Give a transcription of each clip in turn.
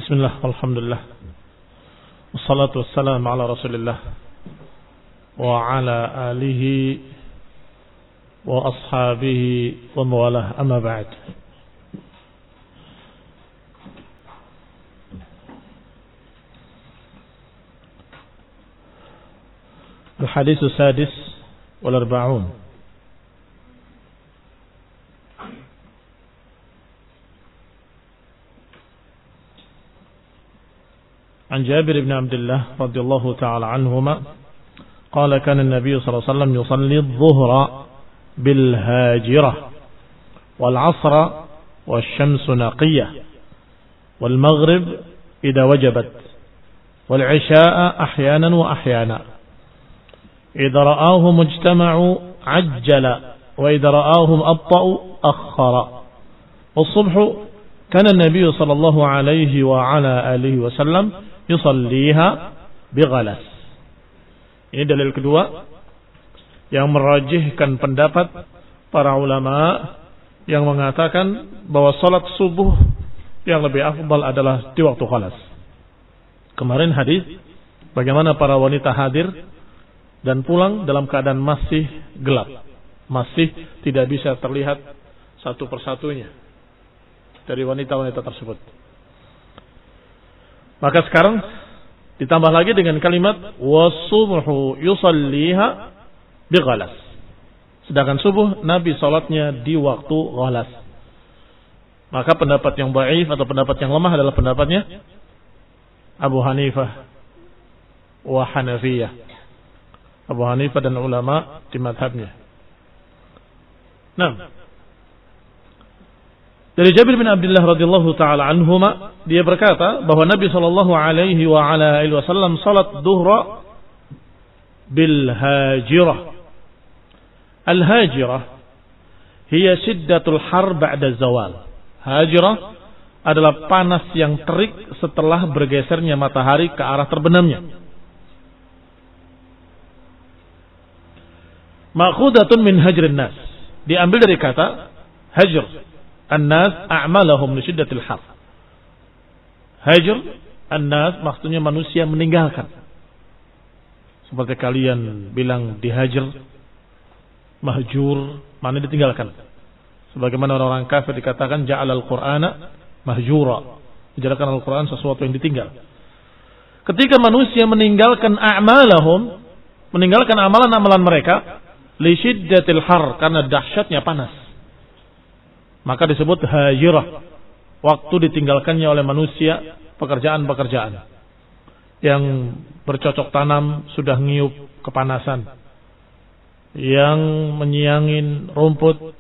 Bismillah, alhamdulillah, wassalatu wassalamu ala rasulillah wa ala alihi wa ashabihi wa mawalah, amma ba'd. Al-hadits as-sadis wal arba'un عن جابر بن عبد الله رضي الله تعالى عنهما قال كان النبي صلى الله عليه وسلم يصلي الظهر بالهاجرة والعصر والشمس نقية والمغرب إذا وجبت والعشاء أحيانا وأحيانا إذا رآهم اجتمعوا عجل وإذا رآهم أبطأوا أخر والصبح كان النبي صلى الله عليه وعلى آله وسلم yusalliha bighalas. Ini dalil kedua yang merajihkan pendapat para ulama yang mengatakan bahwa salat subuh yang lebih afdal adalah di waktu ghalas. Kemarin hadis bagaimana para wanita hadir dan pulang dalam keadaan masih gelap, masih tidak bisa terlihat satu persatunya dari wanita-wanita tersebut. Maka sekarang ditambah lagi dengan kalimat wasubhu yusalliha bighalas. Sedangkan subuh Nabi salatnya di waktu ghalas. Maka pendapat yang dhaif atau pendapat yang lemah adalah pendapatnya Abu Hanifah wa Hanafiyah. Abu Hanifah dan ulama di mazhabnya. Nah, dari Jabir bin Abdullah radhiyallahu taala anhuma, dia berkata bahwa Nabi sallallahu alaihi wa ala alihi wasallam salat dhuhra bil hajirah. Al hajirah hiya shiddatul har ba'da zawal. Hajirah adalah panas yang terik setelah bergesernya matahari ke arah terbenamnya. Ma'khudatun min hajrin nas. Diambil dari kata hajr. An-nas a'malahum li shiddatil har. Hajr an-nas maksudnya manusia meninggalkan. Seperti kalian bilang dihajar, mahjur, mana ditinggalkan. Sebagaimana orang-orang kafir dikatakan ja'alal qur'ana mahjura. Menjadikan Al-Qur'an sesuatu yang ditinggal. Ketika manusia meninggalkan a'malahum, meninggalkan amalan-amalan mereka li shiddatil har, karena dahsyatnya panas, maka disebut hajirah. Waktu ditinggalkannya oleh manusia pekerjaan-pekerjaan yang bercocok tanam sudah ngiup kepanasan, yang menyiangin rumput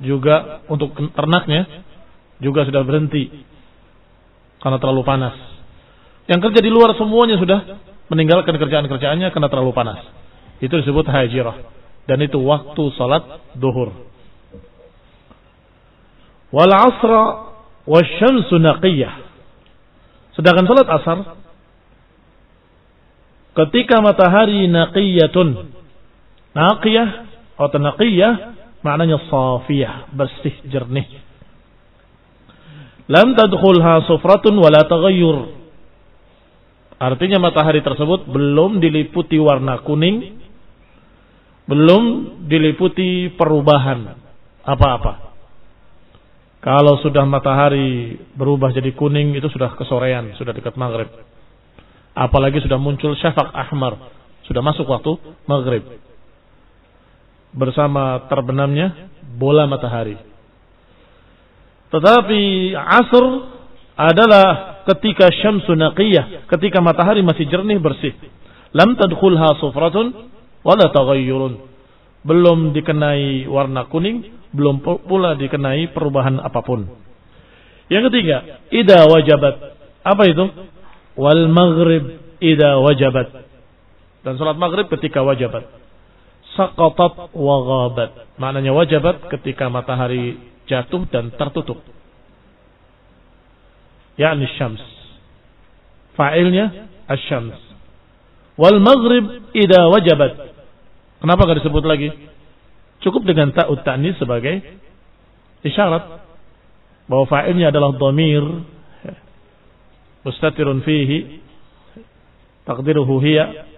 juga untuk ternaknya juga sudah berhenti karena terlalu panas. Yang kerja di luar semuanya sudah meninggalkan kerjaan-kerjaannya karena terlalu panas. Itu disebut hajirah, dan itu waktu salat duhur. Wal asra wasyamsu naqiyah. Sedangkan salat asar ketika matahari naqiyatun. Naqiyah atau naqiyah maknanya safiyah, bersih, jernih. Lam tadkhulha sufratun wala taghayyur. Artinya matahari tersebut belum diliputi warna kuning, belum diliputi perubahan apa-apa. Kalau sudah matahari berubah jadi kuning, itu sudah kesorean, sudah dekat maghrib. Apalagi sudah muncul syafaq ahmar, sudah masuk waktu maghrib, bersama terbenamnya bola matahari. Tetapi asr adalah ketika syamsu naqiyah, ketika matahari masih jernih, bersih. Lam tadkhulha sufratun wala taghayyurun. Belum dikenai warna kuning, belum pula dikenai perubahan apapun. Yang ketiga, idza wajabat. Apa itu? Wal maghrib idza wajabat. Dan salat maghrib ketika wajabat. Saqatat wa ghabat. Maknanya wajabat ketika matahari jatuh dan tertutup. yakni syams. Fa'ilnya asy-syams. Wal maghrib idza wajabat. Kenapa enggak disebut lagi? Cukup dengan ta'ut ta'nis sebagai isyarat bahwa fa'ilnya adalah dhamir mustatirun fihi taqdiruhu hiya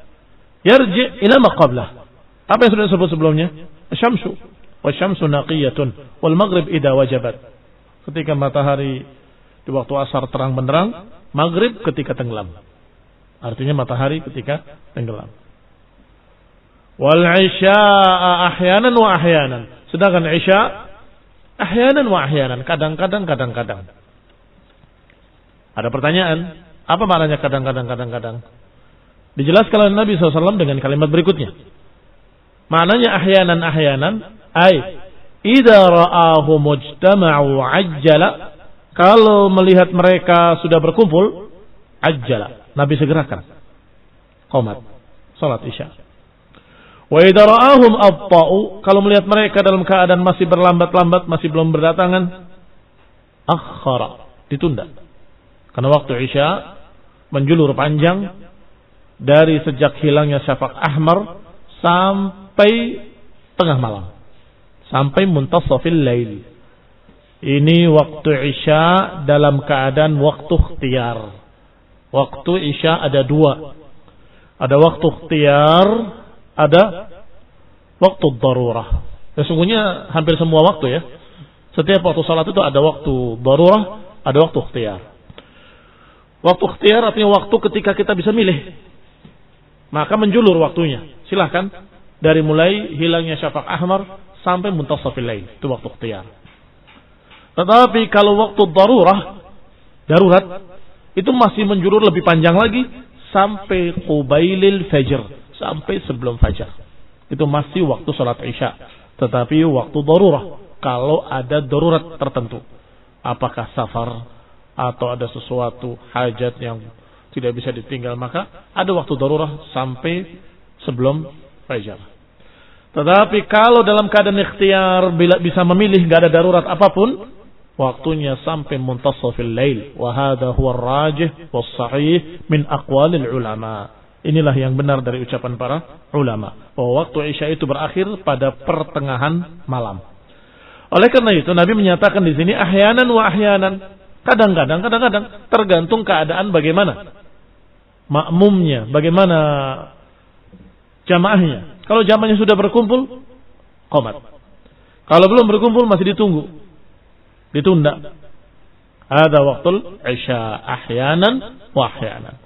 yarji ila ma qablah. Apa yang sudah disebut sebelumnya? Asy-syamsu wasyamsu naqiyatun wal maghrib idza wajabat. Ketika matahari di waktu asar terang benderang, maghrib ketika tenggelam. Artinya matahari ketika tenggelam. Wal isya'a ahyanan wa ahyanan. Sedangkan isya ahyanan wa ahyanan, kadang-kadang. Ada pertanyaan, apa maknanya kadang-kadang? Dijelaskan oleh Nabi SAW dengan kalimat berikutnya. Maknanya ahyanan, ay idza ra'ahu mujtama'u ajjala. Kalau melihat mereka sudah berkumpul, ajjala, Nabi segerakan qomat, salat isya. Wa idza ra'ahum abta'u, kalau melihat mereka dalam keadaan masih berlambat-lambat, masih belum berdatangan, akhara, ditunda. Karena waktu isya menjulur panjang dari sejak hilangnya syafaq ahmar sampai tengah malam, sampai muntasafil lail. Ini waktu isya dalam keadaan waktu ikhtiyar. Waktu isya ada dua. Ada waktu ikhtiyar, ada waktu darurah. Sesungguhnya hampir semua waktu ya. Setiap waktu salat itu ada waktu darurah, ada waktu ikhtiyar. Waktu ikhtiyar artinya waktu ketika kita bisa milih. Maka menjulur waktunya. Silahkan. Dari mulai hilangnya syafaq ahmar sampai muntasafil lail. Itu waktu ikhtiyar. Tetapi kalau waktu darurat, itu masih menjulur lebih panjang lagi sampai qubailil fajr, sampai sebelum fajar. Itu masih waktu salat isya. Tetapi waktu darurah, kalau ada darurat tertentu, apakah safar atau ada sesuatu hajat yang tidak bisa ditinggal, maka ada waktu darurah sampai sebelum fajar. Tetapi kalau dalam keadaan ikhtiar, bila bisa memilih, enggak ada darurat apapun, waktunya sampai muntasafil lail. Wa hadha huwa ar-rajih was-sahih min aqwalil ulama. Inilah yang benar dari ucapan para ulama, bahwa waktu isya itu berakhir pada pertengahan malam. Oleh karena itu Nabi menyatakan di sini ahyanan wa ahyanan, kadang-kadang, tergantung keadaan bagaimana makmumnya, bagaimana jamaahnya. Kalau jamaahnya sudah berkumpul, qomat. Kalau belum berkumpul masih ditunda. Ada waktu isya ahyanan wa ahyanan.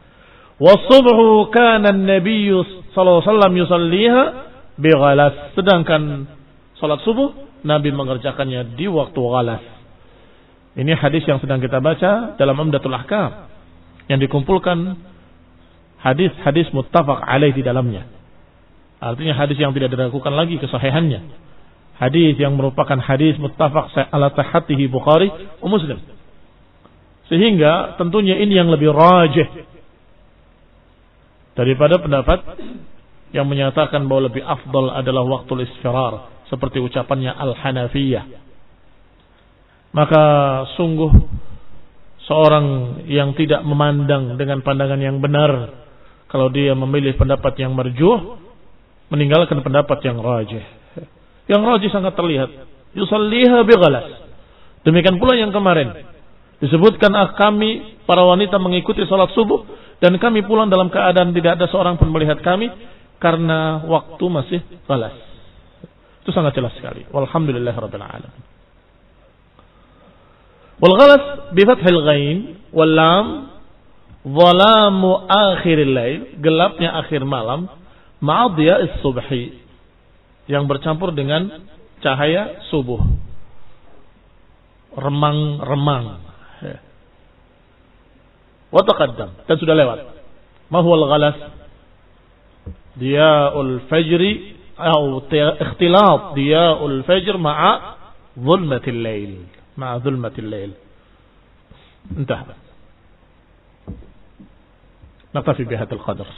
Wasubhu kana an-nabiy sallallahu alaihi wasallam yusalliha bighalas. Sedangkan salat subuh Nabi mengerjakannya di waktu ghalas. Ini hadis yang sedang kita baca dalam Umdatul Ahkam, yang dikumpulkan hadis-hadis muttafaq alaih di dalamnya. Artinya hadis yang tidak diragukan lagi kesahihannya. Hadis yang merupakan hadis muttafaq ala sahhatihi Bukhari wa Muslim. Sehingga tentunya ini yang lebih rajih daripada pendapat yang menyatakan bahwa lebih afdal adalah waktu isfirar, seperti ucapannya Al-Hanafiyah. Maka sungguh seorang yang tidak memandang dengan pandangan yang benar, kalau dia memilih pendapat yang marjuh, meninggalkan pendapat yang rajih. Yang rajih sangat terlihat. Yusalliha bighalas. Demikian pula yang kemarin disebutkan, kami para wanita mengikuti salat subuh dan kami pulang dalam keadaan tidak ada seorang pun melihat kami karena waktu masih ghalas. Itu sangat jelas sekali. Walhamdulillahirabbil alamin. Wal ghalas bi fathil ghain wal lam dhalamu akhiril lail, gelapnya akhir malam, ma'adiya'is subhi, yang bercampur dengan cahaya subuh, remang-remang. Wa taqaddam, dan sudah lewat. Ma huwal ghalas? Diya'ul fajri atau ikhtilat diya'ul fajr ma'a dhulmatil lail, ma'a dhulmatil lail. Intah. نكتفي بهذا القدر.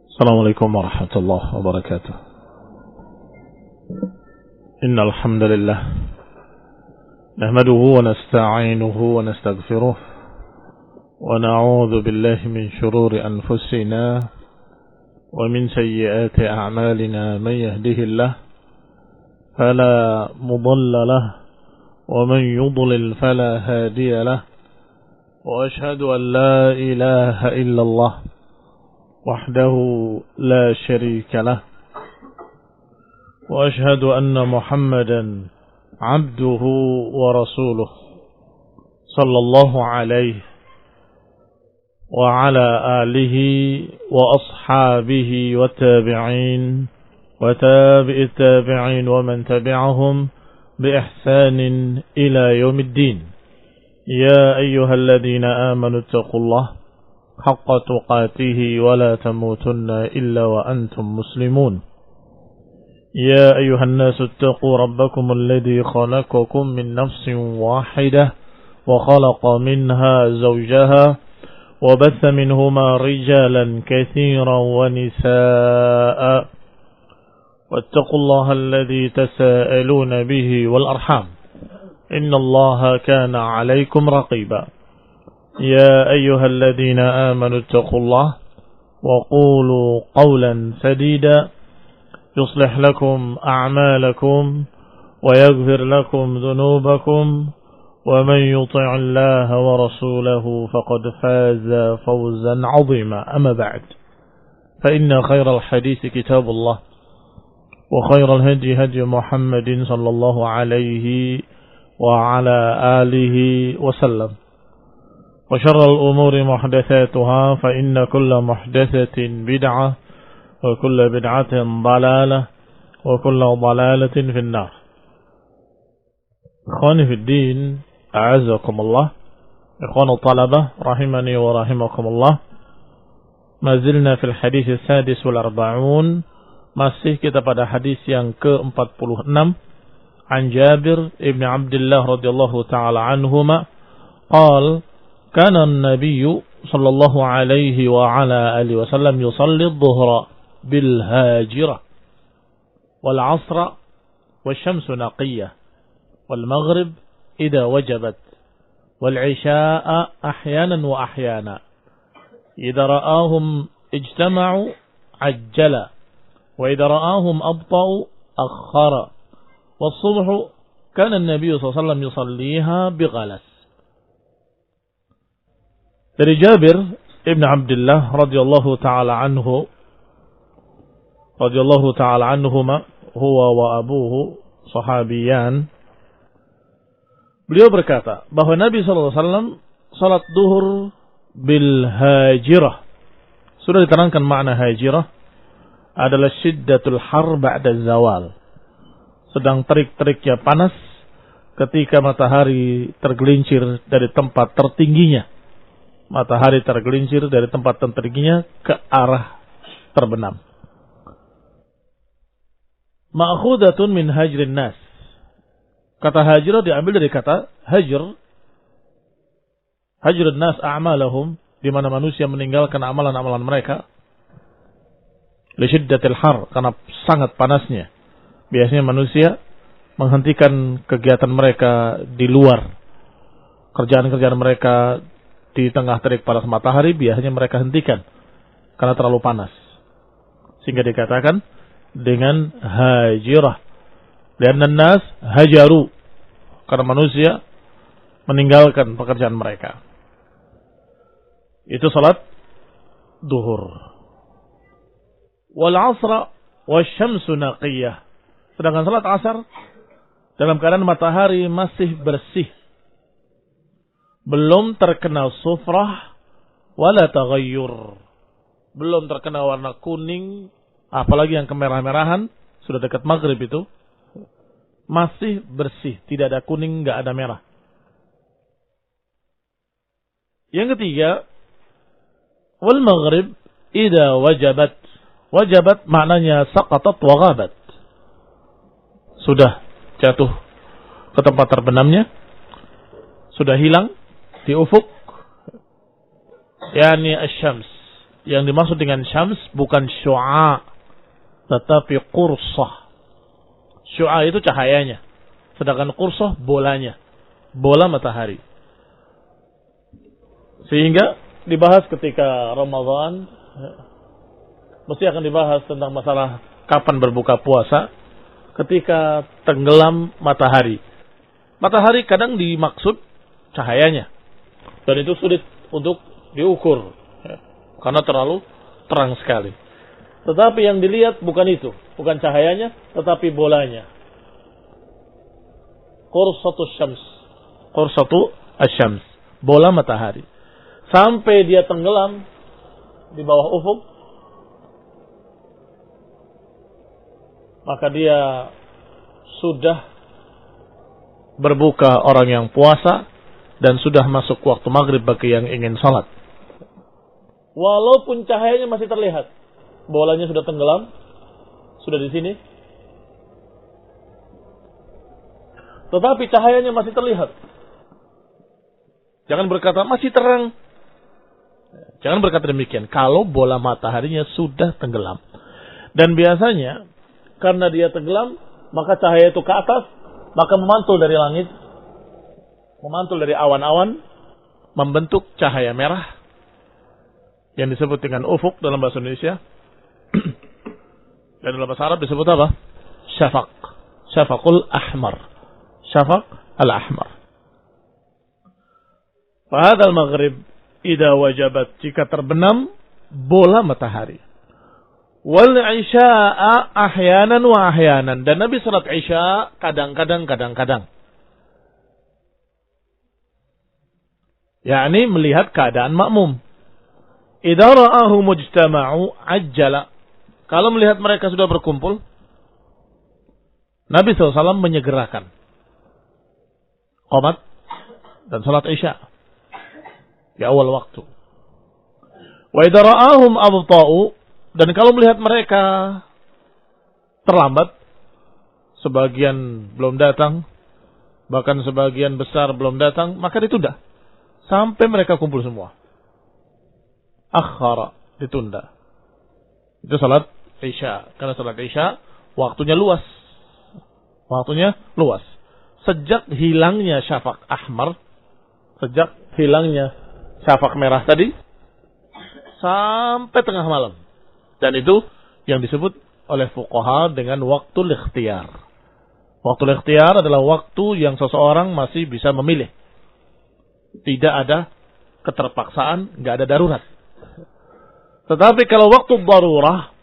السلام عليكم ورحمة الله وبركاته. إن الحمد لله نحمده ونستعينه ونستغفره ونعوذ بالله من شرور أنفسنا ومن سيئات أعمالنا. من يهده الله فلا مضل له ومن يضلل فلا هادي له. وأشهد أن لا إله إلا الله وحده لا شريك له وأشهد أن محمدا عبده ورسوله صلى الله عليه وعلى آله وأصحابه والتابعين وتابع التابعين ومن تبعهم بإحسان إلى يوم الدين. يا أيها الذين آمنوا اتقوا الله حق تقاته ولا تموتن إلا وأنتم مسلمون. يا أيها الناس اتقوا ربكم الذي خلقكم من نفس واحدة وخلق منها زوجها وبث منهما رجالا كثيرا ونساء واتقوا الله الذي تساءلون به والأرحام إن الله كان عليكم رقيبا. يا أيها الذين آمنوا اتقوا الله وقولوا قولا سديدا يصلح لكم أعمالكم ويغفر لكم ذنوبكم ومن يطع الله ورسوله فقد فاز فوزا عظيما. أما بعد فإن خير الحديث كتاب الله وخير الهدي هدي محمد صلى الله عليه وعلى آله وسلم وشر الأمور محدثاتها فإن كل محدثة بدعة وكل بدعة ضلالة وكل ضلالة في النار. إخواني في الدين أعزكم الله. إخوان الطلبة رحمني ورحمكم الله. ما زلنا في الحديث السادس والأربعون. Masih kita pada hadis yang ke-46 an Jabir ibn Abdullah radhiyallahu ta'ala anhuma qala kana an-nabiy sallallahu alaihi wa ala alihi wasallam yusalli adh-dhuhra bil hajirah wal 'asra wasyamsu naqiyyah wal maghrib idza wajabat wal 'isha'a ahyanan wa ahyana idza ra'ahum ijtama'u 'ajjala وإذا رآهم أبطأوا أخر والصبح كان النبي صلى الله عليه وسلم يصليها بغلس. Dari Jabir ibn Abdullah radhiyallahu ta'ala anhu radhiyallahu ta'ala anhuma huwa wa abuhu sahabiyan, beliau berkata bahwa Nabi sallallahu alaihi wasallam salat duhur bil hajirah. Sudah diterangkan makna hajirah adalah syiddatul har ba'da zawal. Sedang terik-teriknya panas ketika matahari tergelincir dari tempat tertingginya. Matahari tergelincir dari tempat tertingginya ke arah terbenam. Ma'khudatun min hajrin nas. Kata hajrah diambil dari kata hajr. Hajrun nas a'malahum, di mana manusia meninggalkan amalan-amalan mereka. Lisyiddatil har, karena sangat panasnya. Biasanya manusia menghentikan kegiatan mereka di luar. Kerjaan-kerjaan mereka di tengah terik panas matahari biasanya mereka hentikan karena terlalu panas. Sehingga dikatakan dengan hajirah. Lianna nas hajaru, karena manusia meninggalkan pekerjaan mereka. Itu salat duhur. Wal asra wasyamsu naqiyah. Sedangkan salat asar dalam keadaan matahari masih bersih, belum terkena sufrah wala taghayyur, belum terkena warna kuning, apalagi yang kemerah-merahan, sudah dekat maghrib itu masih bersih, tidak ada kuning, enggak ada merah. Yang ketiga, wal maghrib idza wajabat. Wajabat maknanya saqatat wa ghabat. Sudah jatuh ke tempat terbenamnya, sudah hilang di ufuk. Yani asy-syams. Yang dimaksud dengan syams bukan syu'a, tetapi qursah. Syu'a itu cahayanya, sedangkan qursah bolanya, bola matahari. Sehingga dibahas ketika Ramadan, mesti akan dibahas tentang masalah kapan berbuka puasa ketika tenggelam matahari. Matahari kadang dimaksud cahayanya, Dan itu sulit untuk diukur, ya, karena terlalu terang sekali. Tetapi yang dilihat bukan itu, bukan cahayanya, tetapi bolanya. Qursatu syams, qursatu asyams, bola matahari. Sampai dia tenggelam di bawah ufuk, maka dia sudah berbuka orang yang puasa dan sudah masuk waktu maghrib bagi yang ingin salat. Walaupun cahayanya masih terlihat, bolanya sudah tenggelam, sudah di sini, tetapi cahayanya masih terlihat. Jangan berkata masih terang. Jangan berkata demikian kalau bola mataharinya sudah tenggelam. Dan biasanya karena dia tenggelam, maka cahaya itu ke atas, maka memantul dari langit, memantul dari awan-awan, membentuk cahaya merah yang disebut dengan ufuk dalam bahasa Indonesia. Dan dalam bahasa Arab disebut apa? Syafaq. Syafaqul ahmar. Syafaq al-ahmar. Fahadal maghrib idza wajabat, jika terbenam bola matahari. Wal isya'a ahyanan wa ahyanan, dan Nabi salat isya kadang-kadang. Yakni melihat keadaan makmum. Idza ra'ahu mujtama'u ajjala, kalau melihat mereka sudah berkumpul, Nabi SAW menyegerakan qomat dan salat isya di awal waktu. Wa idza ra'ahum abta'u, dan kalau melihat mereka terlambat, sebagian belum datang, bahkan sebagian besar belum datang, maka ditunda sampai mereka kumpul semua. Akhara, ditunda. Itu salat isya. Karena salat isya waktunya luas. Waktunya luas. Sejak hilangnya syafaq ahmar, sejak hilangnya syafaq merah tadi, sampai tengah malam. Dan itu yang disebut oleh fuqaha dengan waktu ikhtiyar. Waktu ikhtiyar adalah waktu yang seseorang masih bisa memilih. Tidak ada keterpaksaan, nggak ada darurat. Tetapi kalau waktu darurah,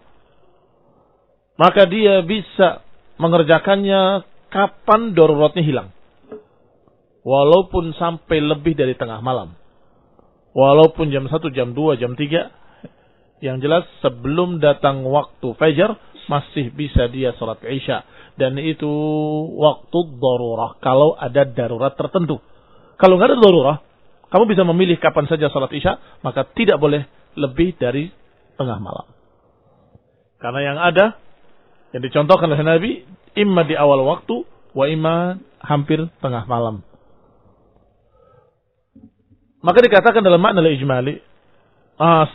maka dia bisa mengerjakannya kapan daruratnya hilang. Walaupun sampai lebih dari tengah malam. Walaupun jam 1, jam 2, jam 3. Yang jelas sebelum datang waktu fajar masih bisa dia salat isya. Dan itu waktu darurah. Kalau ada darurat tertentu. Kalau nggak ada darurah, kamu bisa memilih kapan saja salat isya, maka tidak boleh lebih dari tengah malam. Karena yang ada, yang dicontohkan oleh Nabi, imma di awal waktu, wa imma hampir tengah malam. Maka dikatakan dalam makna ijmali,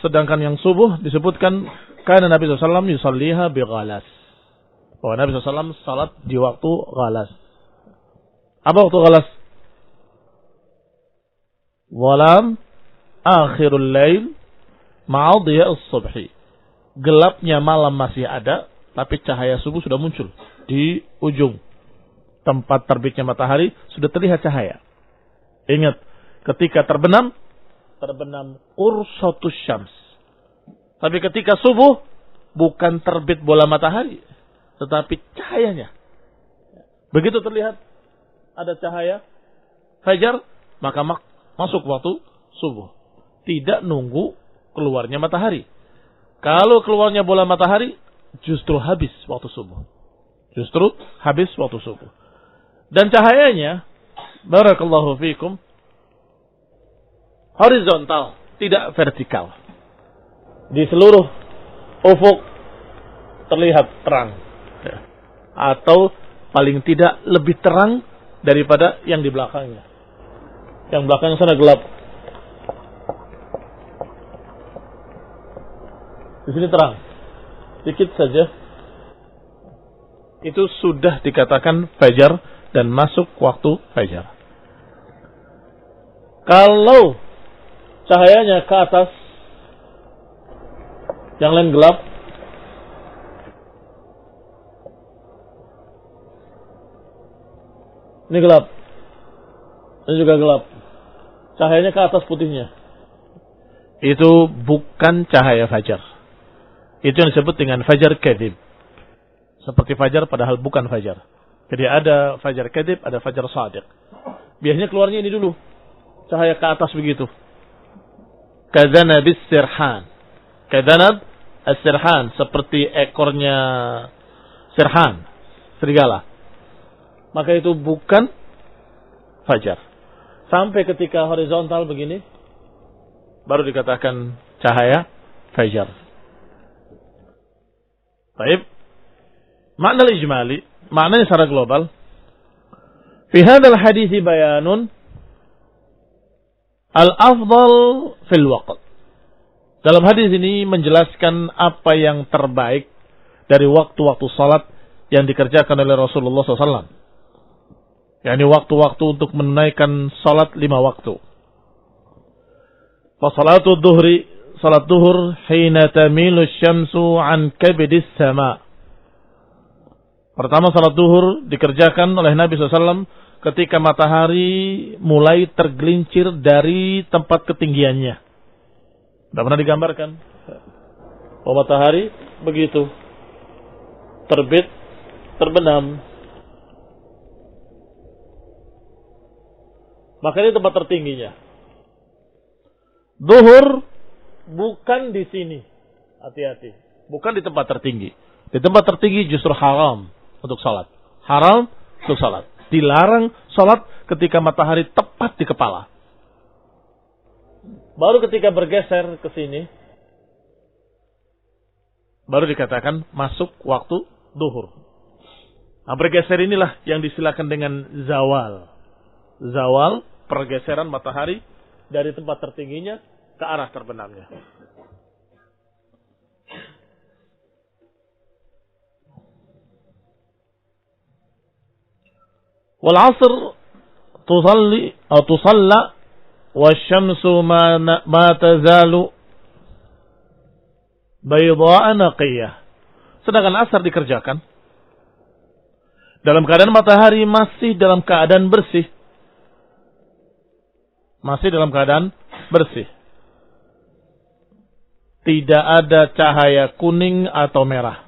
sedangkan yang subuh disebutkan karena Nabi SAW yusalliha bi ghalas. Bahwa Nabi SAW salat di waktu ghalas. Apa waktu ghalas? Walam akhirul lail ma'adiya'us subhi. Gelapnya malam masih ada, tapi cahaya subuh sudah muncul di ujung tempat terbitnya matahari, sudah terlihat cahaya. Ingat, ketika terbenam qursatus syams. Tapi ketika subuh, bukan terbit bola matahari, tetapi cahayanya. Begitu terlihat ada cahaya fajar, maka masuk waktu subuh. Tidak nunggu keluarnya matahari. Kalau keluarnya bola matahari, justru habis waktu subuh. Justru habis waktu subuh. Dan cahayanya, barakallahu fikum, horizontal, tidak vertikal. Di seluruh ufuk terlihat terang. Atau paling tidak lebih terang daripada yang di belakangnya. Yang belakang sana gelap. Di sini terang. Sedikit saja. Itu sudah dikatakan fajar dan masuk waktu fajar. Kalau cahayanya ke atas, yang lain gelap, ini gelap, ini juga gelap, cahayanya ke atas putihnya. Itu bukan cahaya fajar. Itu yang disebut dengan fajar kadhib. Seperti fajar padahal bukan fajar. Jadi ada fajar kadhib, ada fajar shadiq. Biasanya keluarnya ini dulu. Cahaya ke atas begitu. Kadhanab as-sirhan. Kadhanab as-sirhan. Seperti ekornya sirhan. Serigala. Maka itu bukan fajar. Sampai ketika horizontal begini, baru dikatakan cahaya fajar. Baik. Makna ijmali, maknanya secara global. Fi hadzal hadits bayanun al-afdal fil waqt. Dalam hadis ini menjelaskan apa yang terbaik dari waktu-waktu salat yang dikerjakan oleh Rasulullah SAW. yakni waktu-waktu untuk menunaikan salat 5 waktu. Fa salatu dhuhri, salat duhur hina tamilu syamsu an kabidis sama. Pertama salat duhur dikerjakan oleh Nabi SAW ketika matahari mulai tergelincir dari tempat ketinggiannya. Tidak pernah digambarkan. Oh, matahari begitu terbit, terbenam. Maka ini tempat tertingginya. Zuhur bukan di sini. Hati-hati. Bukan di tempat tertinggi. Di tempat tertinggi justru haram untuk salat. Haram untuk salat. Dilarang salat ketika matahari tepat di kepala. Baru ketika bergeser ke sini, baru dikatakan masuk waktu zuhur. Nah, bergeser inilah yang disilakan dengan zawal. Zawal, pergeseran matahari dari tempat tertingginya ke arah terbenamnya. Wal 'asr tusalli atau tusalla wasyamsu ma tazalu bayda'a naqiyah. Sedangkan asar dikerjakan dalam keadaan matahari masih dalam keadaan bersih. Masih dalam keadaan bersih. Tidak ada cahaya kuning atau merah.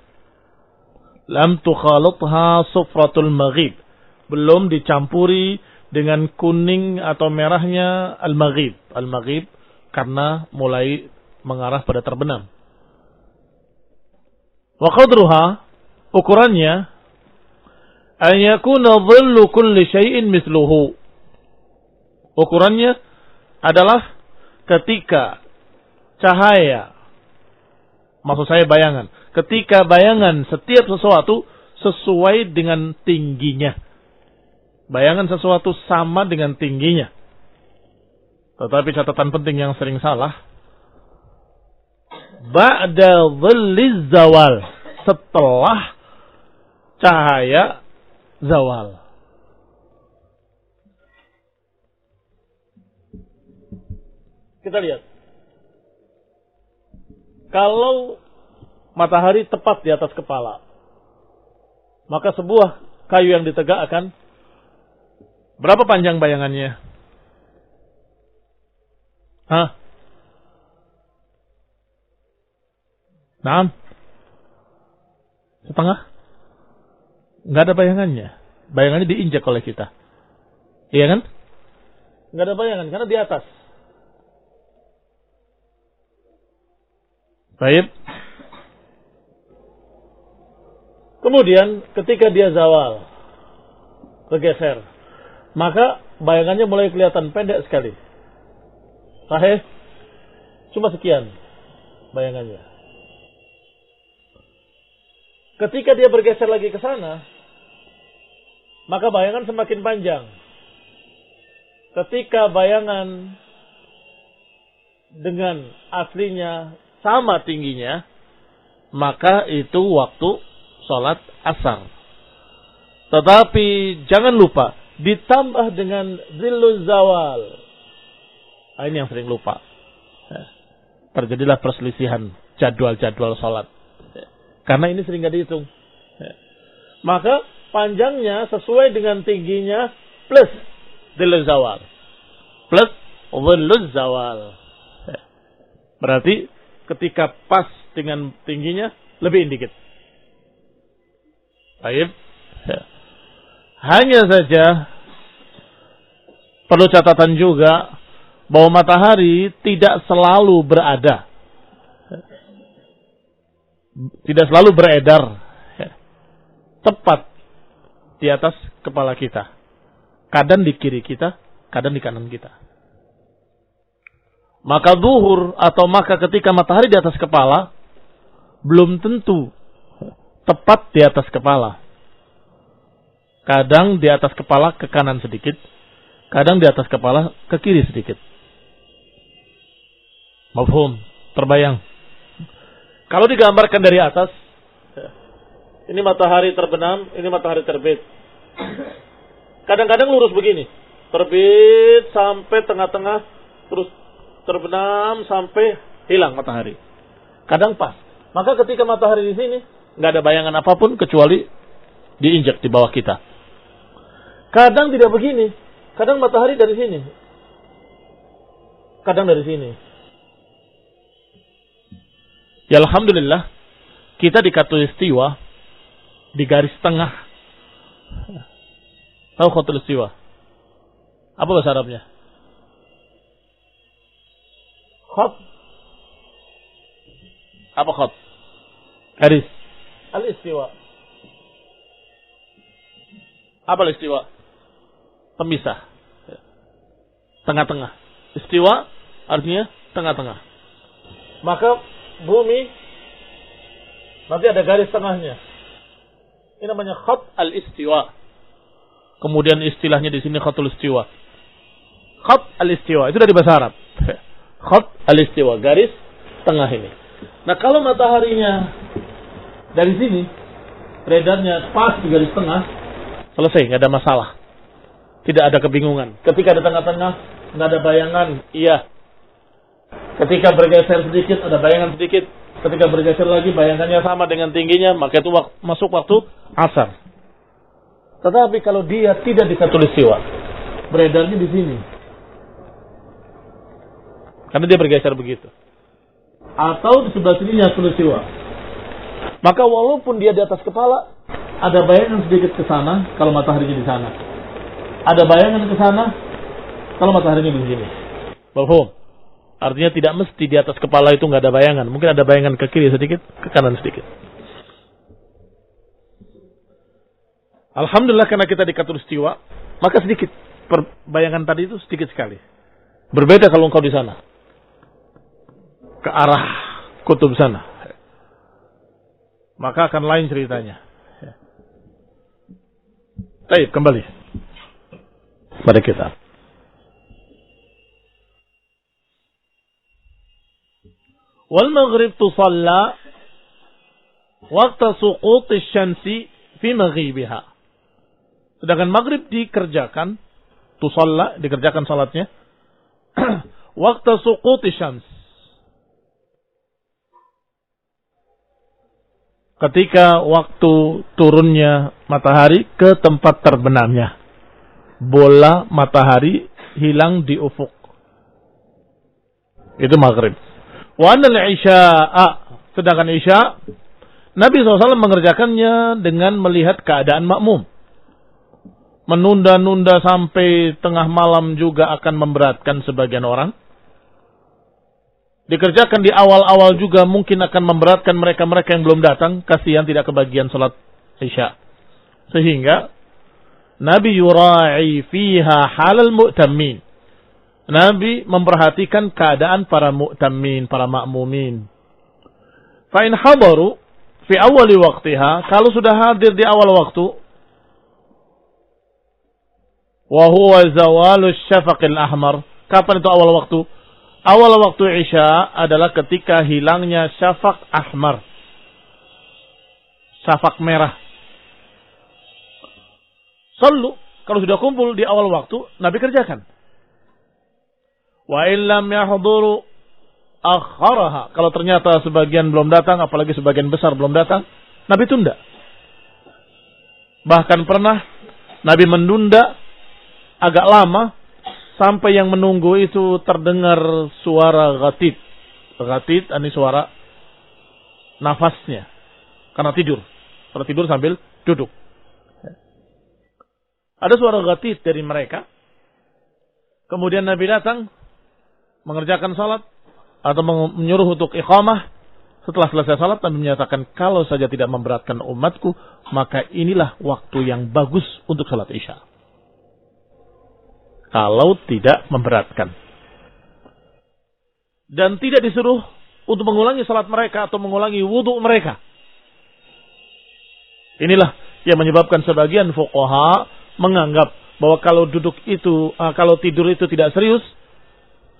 Lam tukhalitha sufratul maghib. Belum dicampuri dengan kuning atau merahnya al-maghib. Al-maghib karena mulai mengarah pada terbenam. Wa qadruha, ukurannya, an yakuna dhillu kulli syai'in mithluhu. Ukurannya adalah ketika cahaya, maksud saya bayangan, ketika bayangan setiap sesuatu sesuai dengan tingginya. Bayangan sesuatu sama dengan tingginya. Tetapi catatan penting yang sering salah, ba'da dhilliz zawal, setelah cahaya zawal. Kita lihat. Kalau matahari tepat di atas kepala, maka sebuah kayu yang ditegakkan, berapa panjang bayangannya? Hah? Naam? Setengah? Nggak ada bayangannya. Bayangannya diinjak oleh kita. Iya kan? Nggak ada bayangan, karena di atas. Baik. Kemudian ketika dia zawal, bergeser, maka bayangannya mulai kelihatan pendek sekali. Sahih? Cuma sekian bayangannya. Ketika dia bergeser lagi ke sana, maka bayangan semakin panjang. Ketika bayangan dengan aslinya sama tingginya, maka itu waktu sholat asar. Tetapi jangan lupa, ditambah dengan zilluz zawal. Nah, ini yang sering lupa. Terjadilah perselisihan jadwal-jadwal sholat. Karena ini sering gak dihitung. Maka panjangnya sesuai dengan tingginya plus zilluz zawal. Plus dhilluz zawal. Berarti ketika pas dengan tingginya lebih dikit. Baik. Hanya saja perlu catatan juga bahwa matahari tidak selalu berada. Tidak selalu beredar tepat di atas kepala kita. Kadang di kiri kita, kadang di kanan kita. Maka zuhur atau maka ketika matahari di atas kepala belum tentu tepat di atas kepala. Kadang di atas kepala ke kanan sedikit, kadang di atas kepala ke kiri sedikit. Mafhum, terbayang. Kalau digambarkan dari atas, ini matahari terbenam, ini matahari terbit. Kadang-kadang lurus begini, terbit sampai tengah-tengah, terus terbenam sampai hilang matahari. Kadang pas. Maka ketika matahari di sini, nggak ada bayangan apapun kecuali diinjak di bawah kita. Kadang tidak begini. Kadang matahari dari sini. Kadang dari sini. Ya alhamdulillah, kita di khatulistiwa, di garis tengah. Tahu khatulistiwa? Apa bahasa Arabnya? Khat. Apa khat? Garis. Al-istiwa. Apa al-istiwa? Pemisah. Tengah-tengah. Istiwa artinya tengah-tengah. Maka bumi nanti ada garis tengahnya. Ini namanya khat al-istiwa. Kemudian istilahnya di sini khatul istiwa. Khat al-istiwa itu dari bahasa Arab. Khat al-istiwa, garis tengah ini. Nah, kalau mataharinya dari sini, beredarnya pas di garis tengah, selesai, nggak ada masalah. Tidak ada kebingungan. Ketika di tengah-tengah, nggak ada bayangan, iya. Ketika bergeser sedikit, ada bayangan sedikit. Ketika bergeser lagi, bayangannya sama dengan tingginya, maka itu masuk waktu asar. Tetapi kalau dia tidak di khatulistiwa, beredarnya di sini. Karena dia bergeser begitu. Atau di sebelah sininya khatulistiwa. Maka walaupun dia di atas kepala, ada bayangan sedikit ke sana kalau mataharinya di sana. Ada bayangan ke sana kalau mataharinya di sini. Paham? Artinya tidak mesti di atas kepala itu nggak ada bayangan. Mungkin ada bayangan ke kiri sedikit, ke kanan sedikit. Alhamdulillah karena kita di khatulistiwa, maka sedikit bayangan tadi itu sedikit sekali. Berbeda kalau engkau di sana, ke arah kutub sana, maka akan lain ceritanya. Baik, kembali pada kita. Wal maghrib tusalla waqta suqut asy-syamsi fi maghibiha. Sedangkan maghrib dikerjakan, tusalla, dikerjakan salatnya, waktu suquti syams. Ketika waktu turunnya matahari ke tempat terbenamnya. Bola matahari hilang di ufuk. Itu maghrib. Wa anal isya'a, sedangkan isya' Nabi SAW mengerjakannya dengan melihat keadaan makmum. Menunda-nunda sampai tengah malam juga akan memberatkan sebagian orang. Dikerjakan di awal-awal juga mungkin akan memberatkan mereka-mereka yang belum datang. Kasihan tidak kebagian salat isya. Sehingga Nabi yura'i fiha halal mu'tammin. Nabi memperhatikan keadaan para mu'tammin, para makmumin. Fa'in hadaru fi awali waqtiha, kalau sudah hadir di awal waktu, wa huwa zawalus syafaqil ahmar. Kapan itu awal waktu? Awal waktu isya adalah ketika hilangnya syafaq ahmar. Syafaq merah. Sallu, kalau sudah kumpul di awal waktu, Nabi kerjakan. Wa illam yahduru akharaha. Kalau ternyata sebagian belum datang, apalagi sebagian besar belum datang, Nabi tunda. Bahkan pernah Nabi menunda agak lama sampai yang menunggu itu terdengar suara ghatid. Ghatid ini suara nafasnya karena tidur. Karena tidur sambil duduk. Ada suara ghatid dari mereka. Kemudian Nabi datang mengerjakan salat atau menyuruh untuk iqamah. Setelah selesai salat, Nabi menyatakan, kalau saja tidak memberatkan umatku, maka inilah waktu yang bagus untuk salat Isya. Kalau tidak memberatkan. Dan tidak disuruh untuk mengulangi salat mereka atau mengulangi wudu mereka. Inilah yang menyebabkan sebagian fuqaha menganggap bahwa kalau tidur itu tidak serius,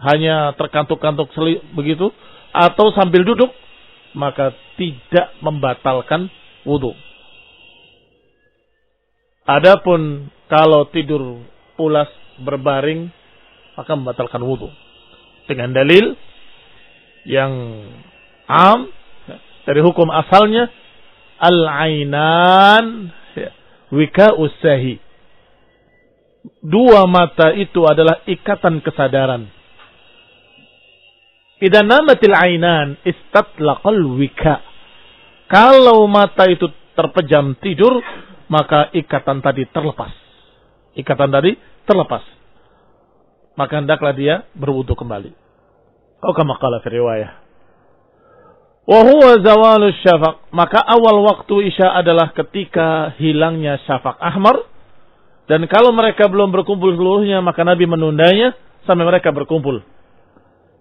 hanya terkantuk-kantuk begitu, atau sambil duduk, maka tidak membatalkan wudu. Adapun kalau tidur pulas berbaring, maka membatalkan wudu. Dengan dalil yang am dari hukum asalnya, al-ainan wika'us sahi. Dua mata itu adalah ikatan kesadaran. Idza namatil ainan istatlaqal wika. Kalau mata itu terpejam tidur, maka ikatan tadi terlepas. Maka hendaklah dia berwudu kembali. Kama qala fi riwayah. Wa huwa zawalus syafaq. Maka awal waktu Isya adalah ketika hilangnya syafaq ahmar. Dan kalau mereka belum berkumpul seluruhnya, maka Nabi menundanya sampai mereka berkumpul.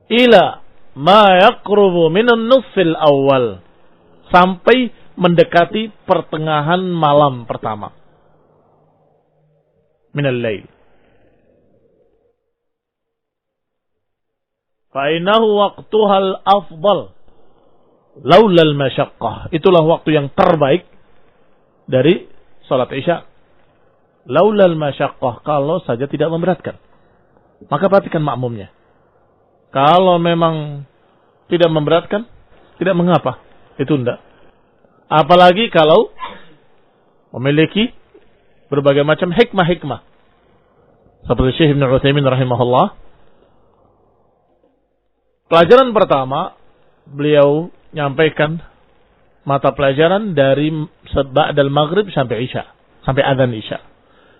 Ila ma yaqrubu minan nusfil awal, sampai mendekati pertengahan malam pertama minal lail. Fa innahu waqtuhal afdal laulal masyaqqah. Itulah waktu yang terbaik dari salat Isya. Laulal masyaqqah, kalau saja tidak memberatkan. Maka perhatikan makmumnya. Kalau memang tidak memberatkan, tidak mengapa. Itu enggak. Apalagi kalau memiliki berbagai macam hikmah-hikmah. Seperti Syekh Ibn Utsaimin rahimahullah. Pelajaran pertama, beliau nyampaikan mata pelajaran dari ba'dal maghrib sampai Isya. Sampai adzan Isya.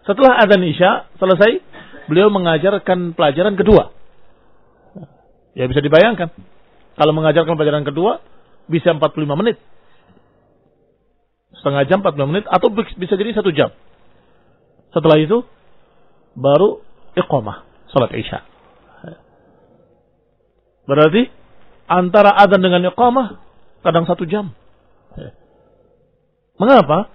Setelah adzan Isya selesai, beliau mengajarkan pelajaran kedua. Ya bisa dibayangkan. Kalau mengajarkan pelajaran kedua, bisa 45 menit. Setengah jam, 45 menit. Atau bisa jadi 1 jam. Setelah itu, baru iqamah. Salat Isya. Berarti, antara adzan dengan iqamah, kadang 1 jam. Mengapa?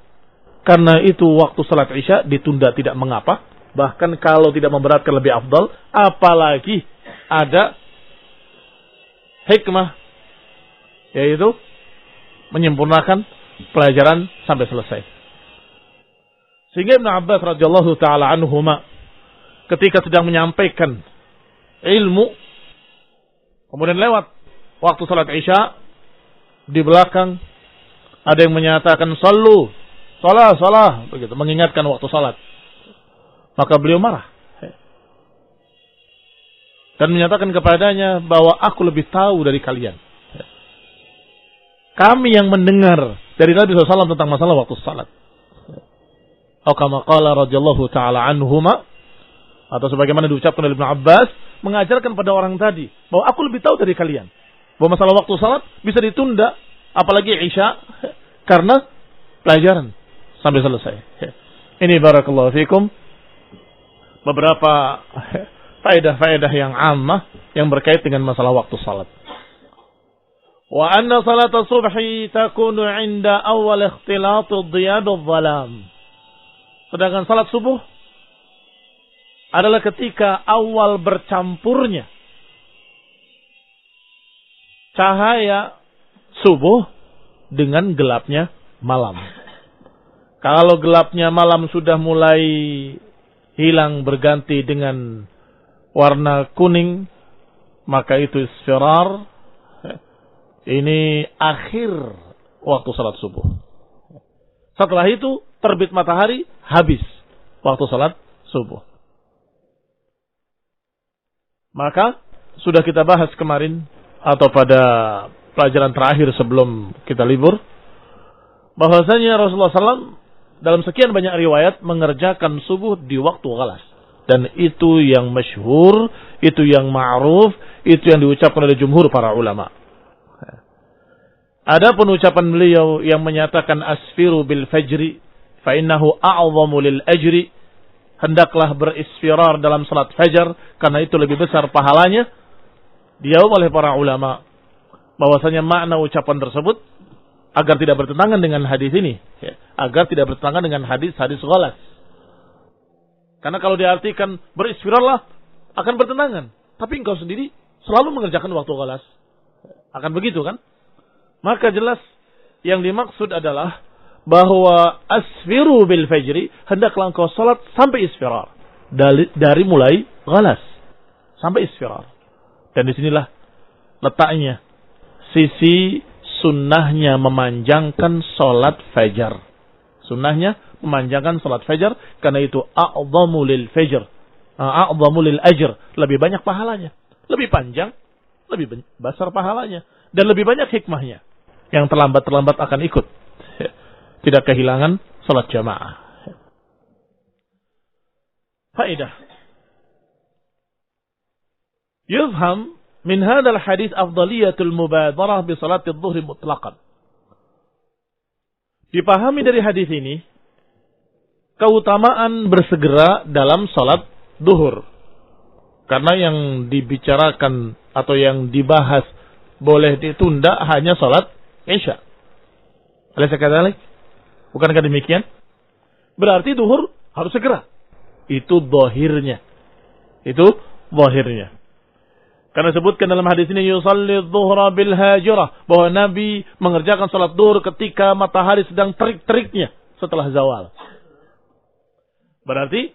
Karena itu waktu salat Isya ditunda tidak mengapa. Bahkan kalau tidak memberatkan lebih afdal. Apalagi ada hikmah, yaitu menyempurnakan pelajaran sampai selesai. Sehingga Ibn Abbas radhiyallahu taala anhuma ketika sedang menyampaikan ilmu, kemudian lewat waktu salat Isya, di belakang ada yang menyatakan sallu, salah, begitu, mengingatkan waktu salat. Maka beliau marah dan menyatakan kepadanya bahwa aku lebih tahu dari kalian. Kami yang mendengar dari Nabi SAW tentang masalah waktu salat. Atau kama qala radhiyallahu ta'ala anhuma, atau sebagaimana diucapkan oleh Ibn Abbas, mengajarkan pada orang tadi bahwa aku lebih tahu dari kalian bahwa masalah waktu salat bisa ditunda, apalagi Isya, karena pelajaran sampai selesai. Ini barakallahu fikum beberapa faedah-faedah yang ammah yang berkait dengan masalah waktu salat. Wa anna salat subhi takunu 'inda awal ikhtilat ad-diyad adh-dhalam. Sedangkan salat subuh adalah ketika awal bercampurnya cahaya subuh dengan gelapnya malam. Kalau gelapnya malam sudah mulai hilang berganti dengan warna kuning, maka itu isfirar. Ini akhir waktu salat subuh. Setelah itu terbit matahari, habis waktu salat subuh. Maka sudah kita bahas kemarin atau pada pelajaran terakhir sebelum kita libur, bahwasanya Rasulullah SAW dalam sekian banyak riwayat mengerjakan subuh di waktu ghalas. Dan itu yang masyhur, itu yang ma'ruf, itu yang diucapkan oleh jumhur para ulama. Ada ucapan beliau yang menyatakan asfiru bil fajri fa innahu a'zamu lil ajri. Hendaklah berisfirar dalam salat fajar karena itu lebih besar pahalanya. Dijawab oleh para ulama bahwasanya makna ucapan tersebut agar tidak bertentangan dengan hadis ini, agar tidak bertentangan dengan hadis-hadis ghalas. Karena kalau diartikan berisfirarlah akan bertentangan. Tapi engkau sendiri selalu mengerjakan waktu ghalas. Akan begitu kan? Maka jelas yang dimaksud adalah bahwa asfiru bil fajri, hendaklah engkau salat sampai isfirar. Dari mulai ghalas sampai isfirar. Dan disinilah letaknya sisi sunnahnya memanjangkan salat fajar. Sunnahnya memanjangkan salat fajar karena itu a'zamu lil fajr, a'zamu lil ajr, lebih banyak pahalanya, lebih panjang, lebih besar pahalanya dan lebih banyak hikmahnya. Yang terlambat akan ikut, tidak kehilangan salat jamaah. Faedah. Yufham min hadzal hadits afdaliyatul mubadarah bi salatil dhuhri mutlaqan. Dipahami dari hadis ini keutamaan bersegera dalam salat duhur. Karena yang dibicarakan atau yang dibahas boleh ditunda hanya salat Isya. Alaysa kadzalik? Bukankah demikian? Berarti duhur harus segera. Itu zahirnya. Karena sebutkan dalam hadis ini yusalli dhuhra bil hajirah, bahwa Nabi mengerjakan salat duhur ketika matahari sedang terik-teriknya setelah zawal. Berarti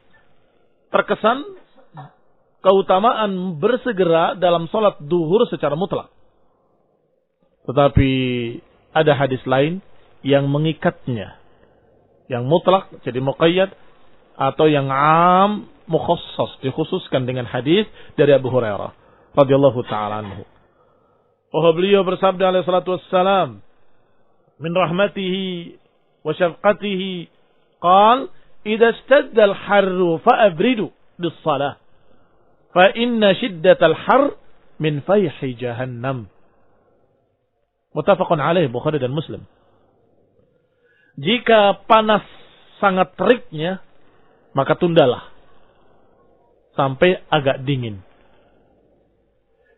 terkesan keutamaan bersegera dalam salat duhur secara mutlak. Tetapi ada hadis lain yang mengikatnya. Yang mutlak jadi muqayyad, atau yang am mukhassas, dikhususkan dengan hadis dari Abu Hurairah radhiyallahu ta'ala anhu. Bahwa beliau bersabda alaihi salatu wassalam, min rahmatihi wa syafqatihi qal idza istadda al-harru fa'abridu bis-shalah fa inna shiddatal har min fayhi jahannam. Muttafaqun alaih, Bukhari dan Muslim. Jika panas sangat teriknya, maka tundalah sampai agak dingin.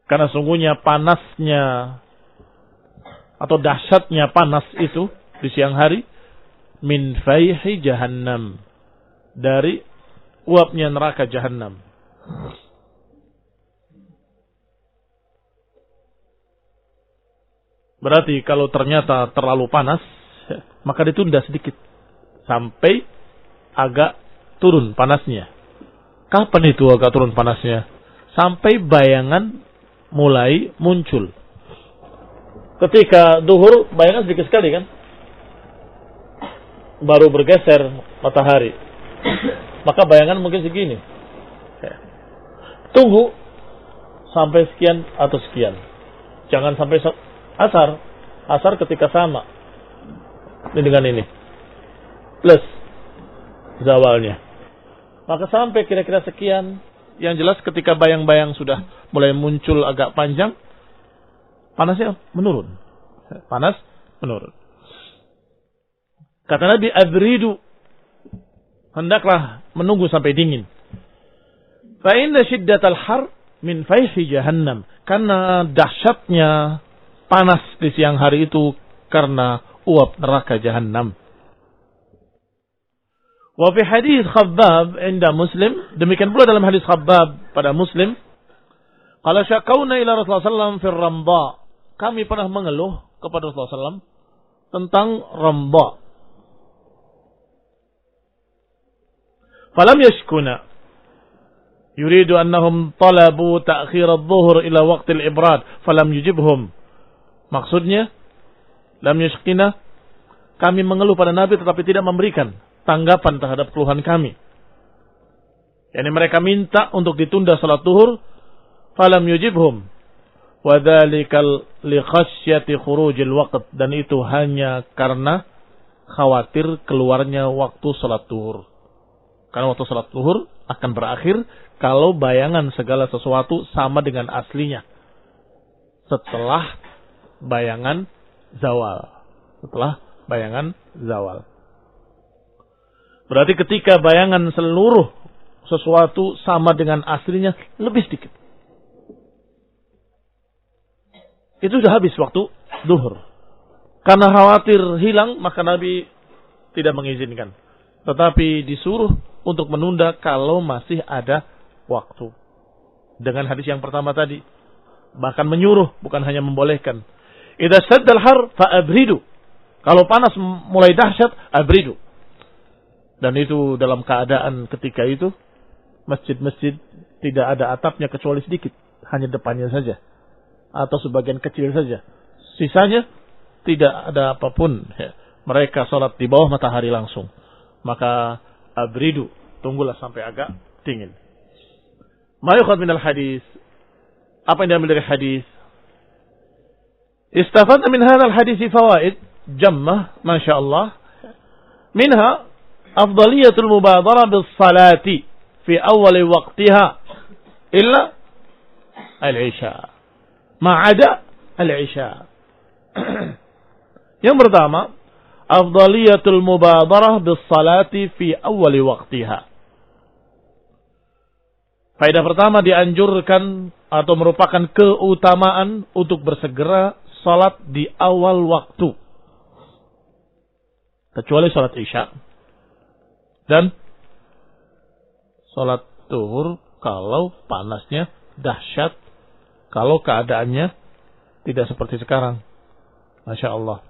Karena sungguhnya panasnya atau dahsyatnya panas itu di siang hari min fayhi jahannam, dari uapnya neraka jahannam. Berarti kalau ternyata terlalu panas, maka ditunda sedikit sampai agak turun panasnya. Kapan itu agak turun panasnya? Sampai bayangan mulai muncul. Ketika duhur, bayangan sedikit sekali kan? Baru bergeser matahari. Maka bayangan mungkin segini. Tunggu sampai sekian atau sekian. Jangan sampai asar ketika sama ini dengan ini plus zawalnya, maka sampai kira-kira sekian. Yang jelas ketika bayang-bayang sudah mulai muncul agak panjang, panasnya menurun. Kata Nabi, abridu, hendaklah menunggu sampai dingin. Fa inna shiddatal har min fayhi jahannam, karena dahsyatnya panas di siang hari itu karena uap neraka jahannam. Wa fi hadis Khabbab inda Muslim, demikian pula dalam hadis Khabbab pada Muslim, qala syaqauna ila Rasulullah sallallahu alaihi wasallam fi ramda, kami pernah mengeluh kepada Rasulullah sallallahu alaihi wasallam tentang ramda. Falam yashkuna, yuridu annahum talabu ta'khir adh-dhuhr ila waqti al-ibrad falam yujibhum. Maksudnya, lam yashkina, kami mengeluh pada Nabi tetapi tidak memberikan tanggapan terhadap keluhan kami. Yani mereka minta untuk ditunda salat duhur falam yujibhum wa dzalika li khasyati khurujil waqt, dan itu hanya karena khawatir keluarnya waktu salat zuhur. Karena waktu salat zuhur akan berakhir kalau bayangan segala sesuatu sama dengan aslinya setelah bayangan zawal. Setelah bayangan zawal. Berarti ketika bayangan seluruh sesuatu sama dengan aslinya lebih sedikit, itu sudah habis waktu zuhur. Karena khawatir hilang, maka Nabi tidak mengizinkan. Tetapi disuruh untuk menunda kalau masih ada waktu. Dengan hadis yang pertama tadi. Bahkan menyuruh, bukan hanya membolehkan. Idza saddal har fa'abridu. Kalau panas mulai dahsyat, abridu. Dan itu dalam keadaan ketika itu, masjid-masjid tidak ada atapnya kecuali sedikit. Hanya depannya saja. Atau sebagian kecil saja. Sisanya tidak ada apapun. Mereka sholat di bawah matahari langsung. Maka abridu, tunggulah sampai agak dingin. Ma yukhad minal hadis. Apa yang diambil dari hadis? Istafadna min hadzal hadis fawaid jammah, masyaallah. Minha afdaliyatul mubadara bis salati fi awal waqtiha illa al-isha. Ma'ada al-isha. Yang pertama, afdaliyatul mubadarah bis salati fi awal waqtiha. Faedah pertama, dianjurkan atau merupakan keutamaan untuk bersegera salat di awal waktu. Kecuali salat isya. Dan salat zuhur kalau panasnya dahsyat, kalau keadaannya tidak seperti sekarang. Masya Allah.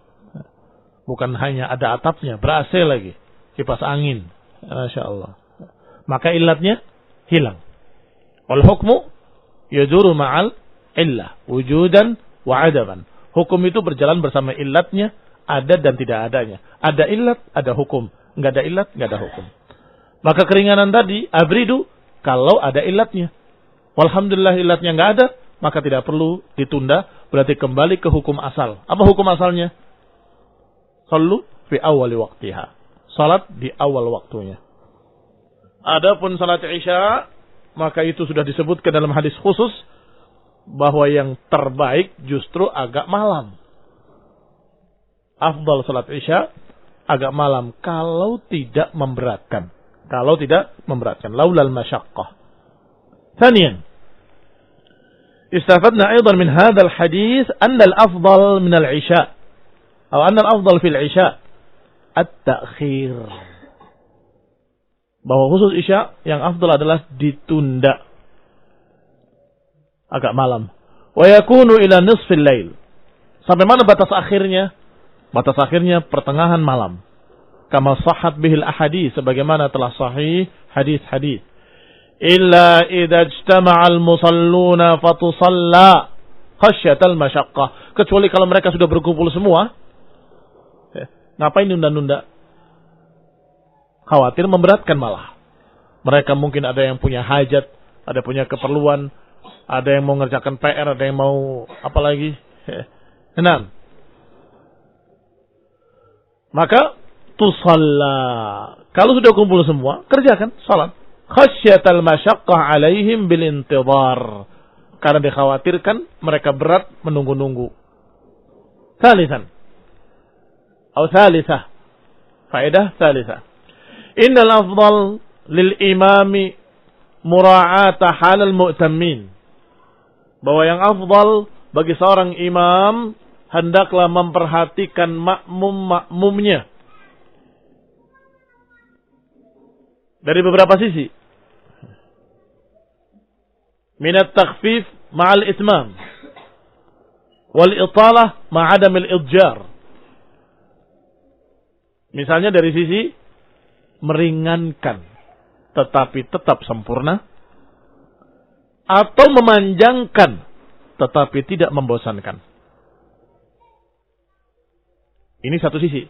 Bukan hanya ada atapnya, ber-AC lagi. Kipas angin. Masya Allah. Maka ilatnya hilang. Wal hukmu yaduru ma'al illah. Wujudan wa adaban. Hukum itu berjalan bersama ilatnya, ada dan tidak adanya. Ada ilat, ada hukum. Enggak ada ilat, enggak ada hukum. Maka keringanan tadi, abridu, kalau ada ilatnya. Walhamdulillah ilatnya enggak ada, maka tidak perlu ditunda. Berarti kembali ke hukum asal. Apa hukum asalnya? Sallu fi awali waqtiha. Salat di awal waktunya. Adapun salat isya, maka itu sudah disebutkan dalam hadis khusus bahwa yang terbaik justru agak malam. Afdal salat isya agak malam kalau tidak memberatkan. Kalau tidak memberatkan. Laulal masyaqqah. Thaniyan, istafadna aidan min hadzal hadis anna al-afdal min al-isya atau anna al-afdal fil isya at-ta'khir. Bahwa khusus isya yang afdal adalah ditunda agak malam. Wa yakunu ila nisfil lail. Sampai mana batas akhirnya? Batas akhirnya pertengahan malam. Kama sahhat bihil ahadits, sebagaimana telah sahih hadis-hadis. Illa idza ijtama'al musalluna fatusalla khasyatal masyaqqah. Kecuali kalau mereka sudah berkumpul semua. Ngapain nunda-nunda? Khawatir memberatkan malah. Mereka mungkin ada yang punya hajat, ada punya keperluan, ada yang mau ngerjakan PR, ada yang mau apa lagi. Enam. Maka tusalla. Kalau sudah kumpul semua, kerjakan salat. Khasyatal masyaqqah alaihim bil intidhar. Karena dikhawatirkan mereka berat menunggu-nunggu. Thalithan. Atau thalithah. Faedah thalithah. Innal afdal lil imami mura'ata halal mu'tammin. Bahwa yang afdal bagi seorang imam hendaklah memperhatikan makmum-makmumnya dari beberapa sisi. Minat takhfif ma'al itmam wal italah ma'adamil idjar. Misalnya dari sisi meringankan tetapi tetap sempurna, atau memanjangkan tetapi tidak membosankan. Ini satu sisi.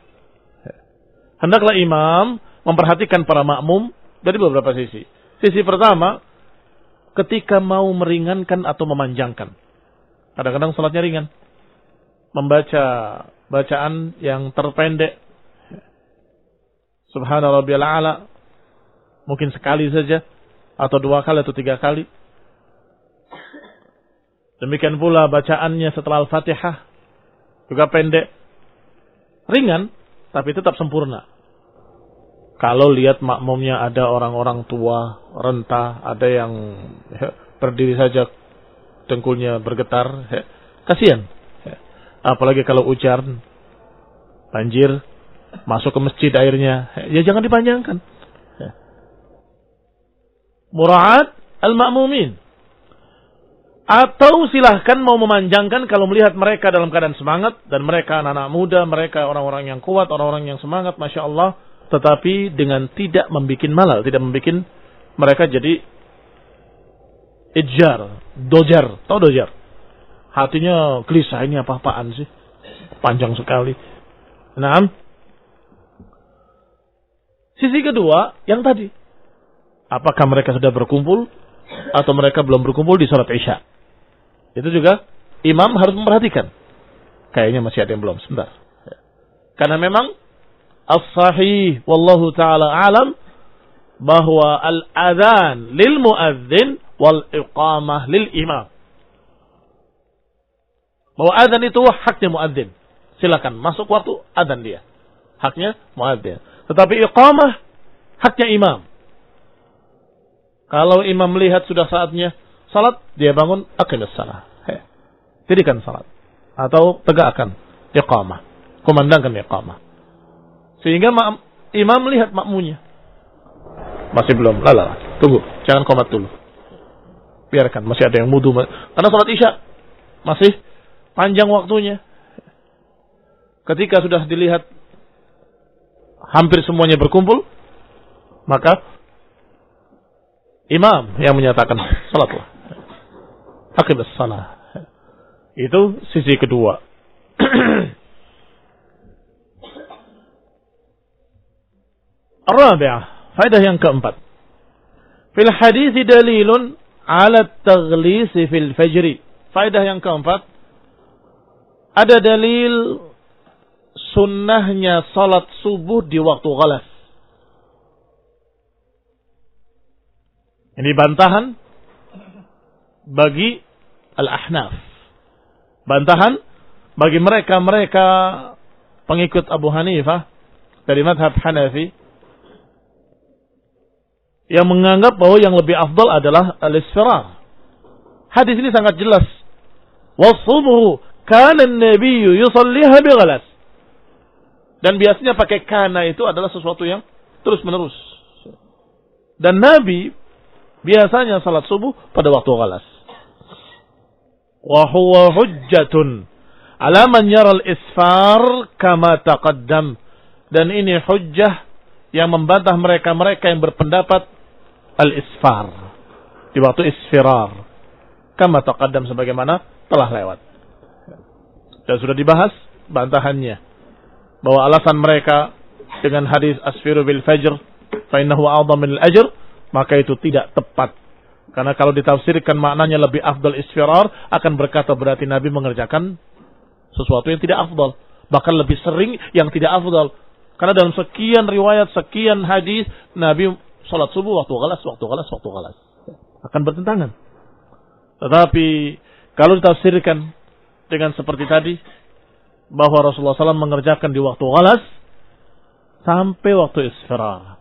Hendaklah imam memperhatikan para makmum dari beberapa sisi. Sisi pertama, ketika mau meringankan atau memanjangkan. Kadang-kadang salatnya ringan. Membaca bacaan yang terpendek. Subhana rabbiyal a'la. Mungkin sekali saja. Atau 2 kali atau 3 kali. Demikian pula bacaannya setelah Al-Fatihah. Juga pendek. Ringan. Tapi tetap sempurna. Kalau lihat makmumnya ada orang-orang tua, renta. Ada yang berdiri saja. Dengkulnya bergetar. Kasihan. Apalagi kalau hujan, banjir, masuk ke masjid airnya, ya jangan dipanjangkan. Mura'at al-ma'mumin. Atau silahkan mau memanjangkan kalau melihat mereka dalam keadaan semangat, dan mereka anak-anak muda, mereka orang-orang yang kuat, orang-orang yang semangat, Masya Allah, tetapi dengan tidak membuat malal, tidak membuat mereka jadi ijjar, dojar, tahu dojar? Hatinya gelisah, ini apa-apaan sih? Panjang sekali. Nah, sisi kedua, yang tadi. Apakah mereka sudah berkumpul atau mereka belum berkumpul di salat Isya? Itu juga imam harus memperhatikan. Kayaknya masih ada yang belum, sebentar. Karena memang as-sahih wallahu taala alam bahwa al-adzan lil muadzin wal iqamah lil imam. Bahwa adzan itu haknya muadzin. Silakan masuk waktu adzan dia. Haknya muadzin. Tetapi iqamah haknya imam. Kalau imam melihat sudah saatnya salat, dia bangun aqimus salat. Dirikan salat atau tegakkan iqamah. Kumandangkan iqamah. Sehingga imam melihat makmunya. Masih belum. Lala. Tunggu, jangan qomat dulu. Biarkan masih ada yang wudu. Karena salat Isya masih panjang waktunya. Ketika sudah dilihat hampir semuanya berkumpul, maka imam yang menyatakan salatlah. Aqimus shalah. Itu sisi kedua. Rabi'ah, faedah yang keempat. Fil hadits dalilun 'ala at-taghlis fil fajr. Faedah yang keempat, ada dalil sunnahnya salat subuh di waktu ghalas. Ini bantahan bagi al-ahnaf. Bantahan bagi mereka-mereka pengikut Abu Hanifah dari mazhab Hanafi yang menganggap bahwa yang lebih afdal adalah al-isfirar. Hadis ini sangat jelas. Was-subhu kana an-nabiyyu yusalliha bighalas. Dan biasanya pakai kana itu adalah sesuatu yang terus-menerus. Dan Nabi biasanya salat subuh pada waktu ghalas. Wa huwa hujjatun ala man yara al-isfar kama taqaddam. Dan ini hujjah yang membantah mereka-mereka yang berpendapat al-isfar di waktu isfirar kama taqaddam sebagaimana telah lewat. Dan sudah dibahas bantahannya bahwa alasan mereka dengan hadis asfiru bil fajr fa innahu a'dham min al-ajr, maka itu tidak tepat. Karena kalau ditafsirkan maknanya lebih afdal isfirar, akan berkata berarti Nabi mengerjakan sesuatu yang tidak afdal. Bahkan lebih sering yang tidak afdal. Karena dalam sekian riwayat, sekian hadis, Nabi salat subuh waktu ghalas, waktu ghalas, waktu ghalas. Akan bertentangan. Tetapi kalau ditafsirkan dengan seperti tadi, bahwa Rasulullah SAW mengerjakan di waktu ghalas sampai waktu isfirar.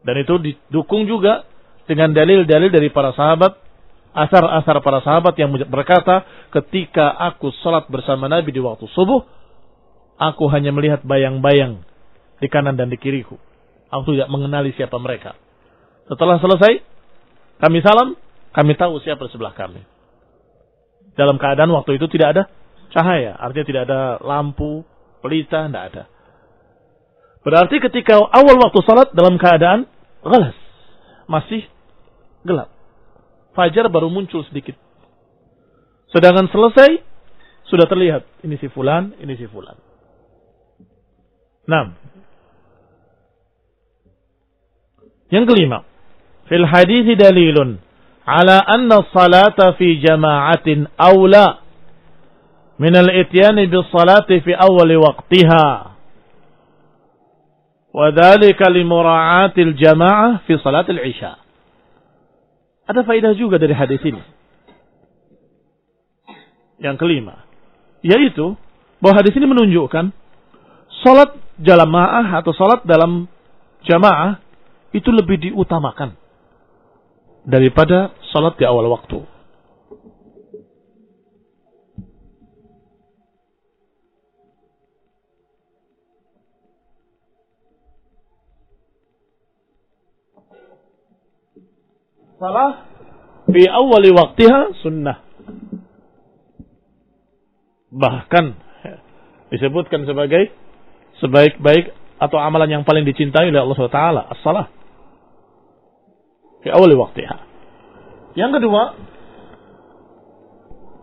Dan itu didukung juga dengan dalil-dalil dari para sahabat, asar-asar para sahabat yang berkata, ketika aku salat bersama Nabi di waktu subuh, aku hanya melihat bayang-bayang di kanan dan di kiriku. Aku tidak mengenali siapa mereka. Setelah selesai, kami salam, kami tahu siapa di sebelah kami. Dalam keadaan waktu itu tidak ada cahaya, artinya tidak ada lampu, pelita, tidak ada. Berarti ketika awal waktu salat dalam keadaan ghalas, masih gelap. Fajar baru muncul sedikit. Sedangkan selesai, sudah terlihat. Ini si fulan, ini si fulan. 6. Yang kelima. Fil hadithi dalilun ala anna salata fi jama'atin awla min al-ityani bis salati fi awwal waqtiha wa dhalika li mura'atil jama'ah fi salatil isya. Ada faedah juga dari hadis ini. Yang kelima, yaitu bahwa hadis ini menunjukkan salat jamaah atau salat dalam jamaah itu lebih diutamakan daripada salat di awal waktu. Salah fi awal waktiha sunnah. Bahkan disebutkan sebagai sebaik-baik atau amalan yang paling dicintai oleh Allah SWT, as-salah fi awal waktiha. Yang kedua,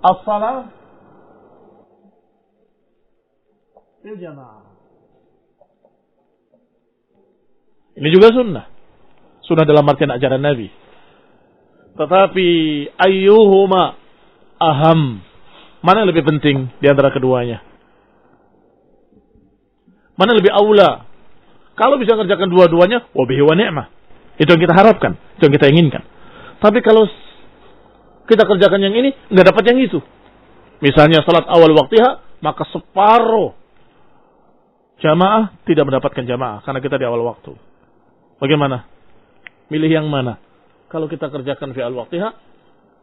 as-salah fil jamaah. Ini juga sunnah. Sunnah dalam artian ajaran Nabi. Tetapi ayyuhuma aham, mana yang lebih penting di antara keduanya? Mana lebih aula? Kalau bisa mengerjakan dua-duanya, wa bihi wa ni'mah. Itu yang kita harapkan, itu yang kita inginkan. Tapi kalau kita kerjakan yang ini, enggak dapat yang itu. Misalnya salat awal waktiha, maka separuh jamaah tidak mendapatkan jamaah karena kita di awal waktu. Bagaimana? Milih yang mana? Kalau kita kerjakan fi al-waqtiha,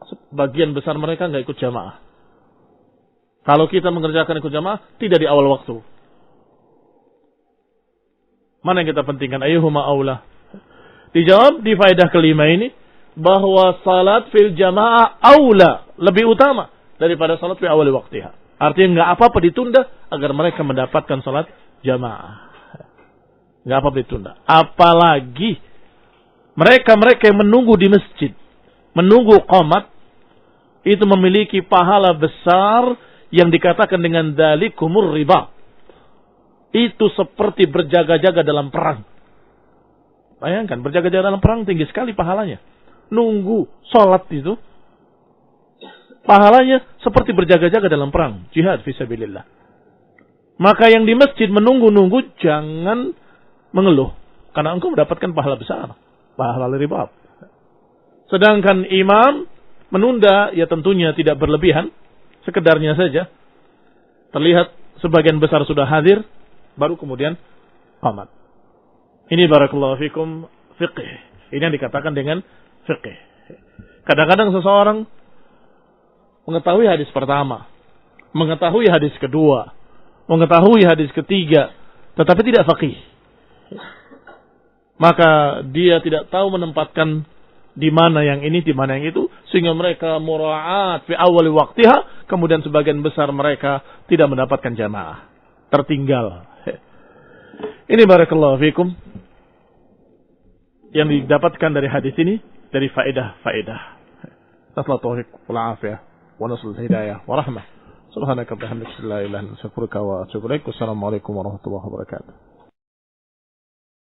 sebagian besar mereka enggak ikut jamaah. Kalau kita mengerjakan ikut jamaah, tidak di awal waktu. Mana yang kita pentingkan? Ayyuhuma aula? Dijawab di faedah kelima ini, bahwa salat fil jamaah aula, lebih utama daripada salat fi awal waqtiha. Artinya enggak apa-apa ditunda agar mereka mendapatkan salat jamaah. Enggak apa-apa ditunda. Apalagi mereka yang menunggu di masjid, menunggu qomat, itu memiliki pahala besar yang dikatakan dengan dzalikumur riba. Itu seperti berjaga-jaga dalam perang. Bayangkan, berjaga-jaga dalam perang tinggi sekali pahalanya. Nunggu sholat itu, pahalanya seperti berjaga-jaga dalam perang. Jihad fisabilillah. Maka yang di masjid menunggu-nunggu, jangan mengeluh. Karena engkau mendapatkan pahala besar. Pahala riba. Sedangkan imam menunda, ya tentunya tidak berlebihan. Sekedarnya saja. Terlihat sebagian besar sudah hadir, baru kemudian qamat. Ini barakallahu fikum fiqh. Ini yang dikatakan dengan fiqh. Kadang-kadang seseorang mengetahui hadis pertama, mengetahui hadis kedua, mengetahui hadis ketiga, tetapi tidak faqih. Maka dia tidak tahu menempatkan di mana yang ini, di mana yang itu, sehingga mereka mura'at fi awal waqtiha, kemudian sebagian besar mereka tidak mendapatkan jamaah, tertinggal. Ini barakallahu fikum yang didapatkan dari hadis ini, dari faedah-faedah. Nasallahu taufiq wal afiyah wa nasul hidayah wa rahmah. Subhanaka bihamdika la ilaha illa anta astaghfiruka wa atubu ilaik. Wassalamu alaikum warahmatullahi wabarakatuh.